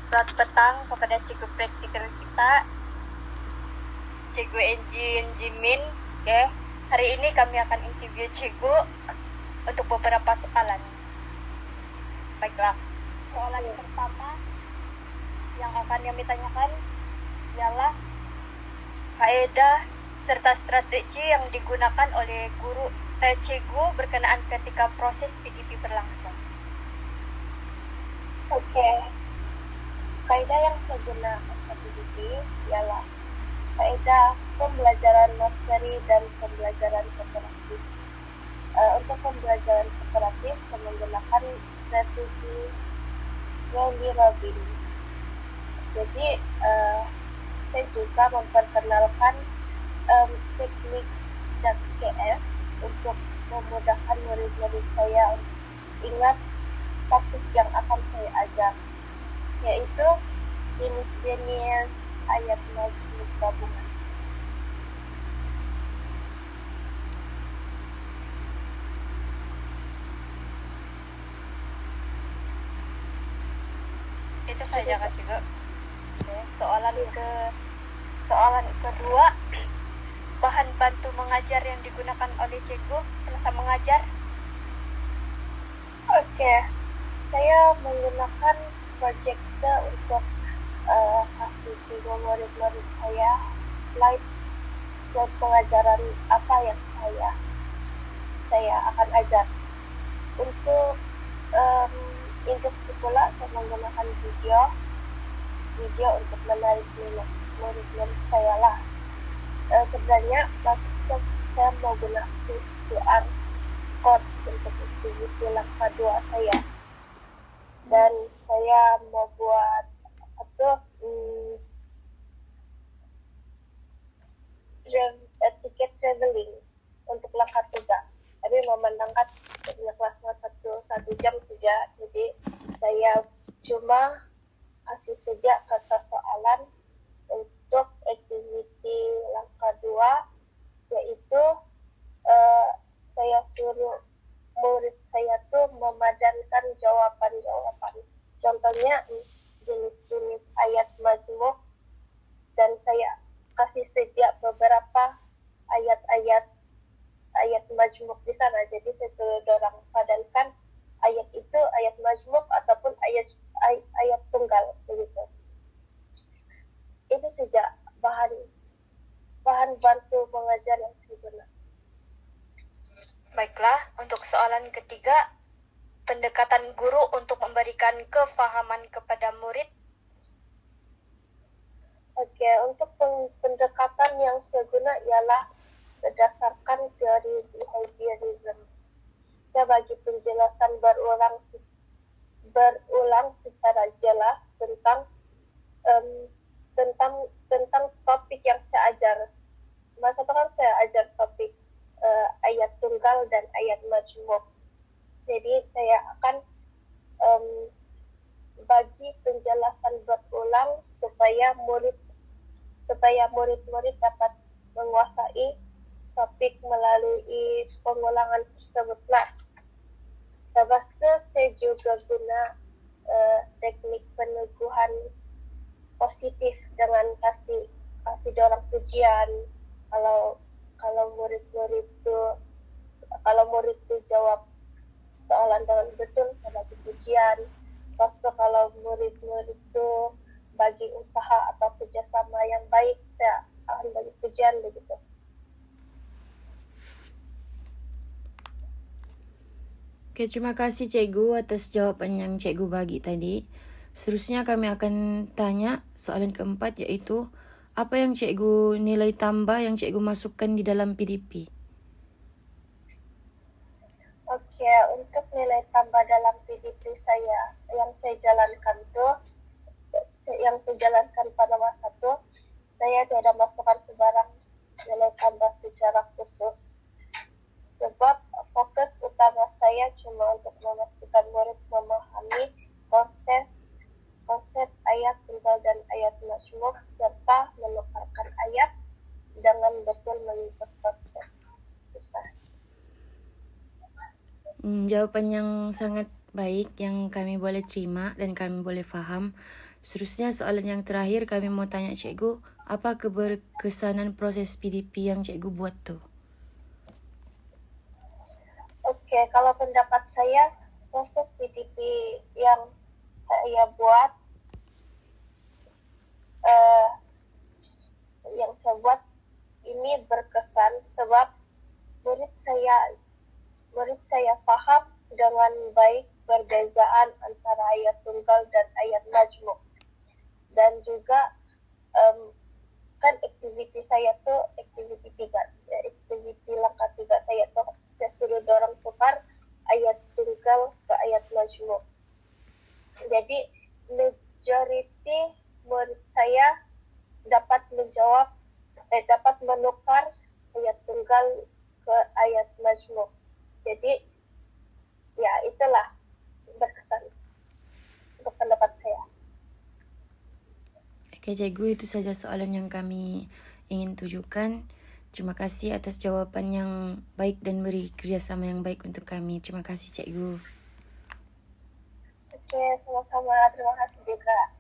Selamat petang kepada cikgu praktikal kita, Cikgu Engine Jimin. Oke, hari ini kami akan interview cikgu untuk beberapa soalan. Baiklah, soalan yang pertama yang akan kami tanyakan ialah faedah serta strategi yang digunakan oleh guru cikgu berkenaan ketika proses PDP berlangsung. Oke. Faedah yang saya gunakan PDP ialah faedah pembelajaran nursery dan pembelajaran kooperatif. Untuk pembelajaran kooperatif saya menggunakan strategi Randy Robin. Jadi saya juga memperkenalkan teknik KS untuk memudahkan murid-murid saya untuk ingat topik yang akan saya ajar, yaitu jenis-jenis ayat mazmur gabungan. Itu saja Kak Cikgu. Soalan kedua, bahan bantu mengajar yang digunakan oleh cikgu semasa mengajar. Oke, saya menggunakan projector untuk kasih ke murid-murid saya slide pengajaran apa yang saya akan ajar. Untuk instruksi pula saya menggunakan video untuk menarik minat murid-murid saya lah. Sebenarnya saya mau guna QR code untuk aktiviti langkah 2 saya, dan saya mau buat tiket traveling untuk langkah 3. Tapi memandangkan kelasnya satu jam saja, jadi saya cuma kasih saja kata soalan untuk aktiviti langkah 2, yaitu saya suruh murid saya tuh memadankan jawaban-jawaban. Contohnya jenis-jenis ayat mazmur, dan saya kasih saja beberapa ayat mazmur di sana. Jadi saya suruh dorang padankan ayat itu ayat mazmur ataupun ayat tunggal begitu. Itu saja bahan bantu mengajar yang saya gunakan. Baiklah, untuk soalan ketiga, pendekatan guru untuk memberikan kefahaman kepada murid. Oke, untuk pendekatan yang saya guna ialah berdasarkan teori behaviorism. Saya bagi penjelasan berulang secara jelas tentang topik yang saya ajar. Masa itu kan saya ajar topik ayat tunggal dan ayat majmuk. Jadi saya akan bagi penjelasan berulang supaya murid-murid dapat menguasai topik melalui pengulangan tersebutlah. Lepas itu saya juga guna teknik peneguhan positif dengan kasih dorang pujian. Kalau murid itu jawab soalan dengan betul, saya bagi pujian. Lepas itu kalau murid itu bagi usaha atau kerjasama yang baik, saya akan bagi pujian begitu. Oke, terima kasih Cikgu atas jawaban yang Cikgu bagi tadi. Seterusnya kami akan tanya soalan keempat, yaitu apa yang Cikgu nilai tambah yang Cikgu masukkan di dalam PDP? Oke, untuk nilai tambah dalam PDP saya yang saya jalankan pada masa itu, saya tidak masukkan sebarang nilai tambah secara khusus. Sebab fokus utama saya cuma untuk memastikan murid memahami konsep ayat tunggal dan ayat mazmur, serta menukarkan ayat dengan betul mengikut konsep. Jawapan yang sangat baik yang kami boleh terima dan kami boleh faham. Seterusnya soalan yang terakhir kami mau tanya cikgu, apa keberkesanan proses PDP yang cikgu buat tu? Oke, kalau pendapat saya, proses PDP yang saya buat, ini berkesan sebab murid saya paham dengan baik perbezaan antara ayat tunggal dan ayat majmuk. Dan juga kan aktiviti saya tuh aktiviti langkah 3 saya tuh saya suruh dorong tukar ayat tunggal ke ayat majmuk. Jadi majority murid saya dapat menukar ayat tunggal ke ayat majmuk. Jadi ya itulah berkesan untuk pendapat saya. Oke cikgu, itu saja soalan yang kami ingin tujukan. Terima kasih atas jawapan yang baik dan beri kerjasama yang baik untuk kami. Terima kasih cikgu. Oke, sama-sama. Terima kasih juga.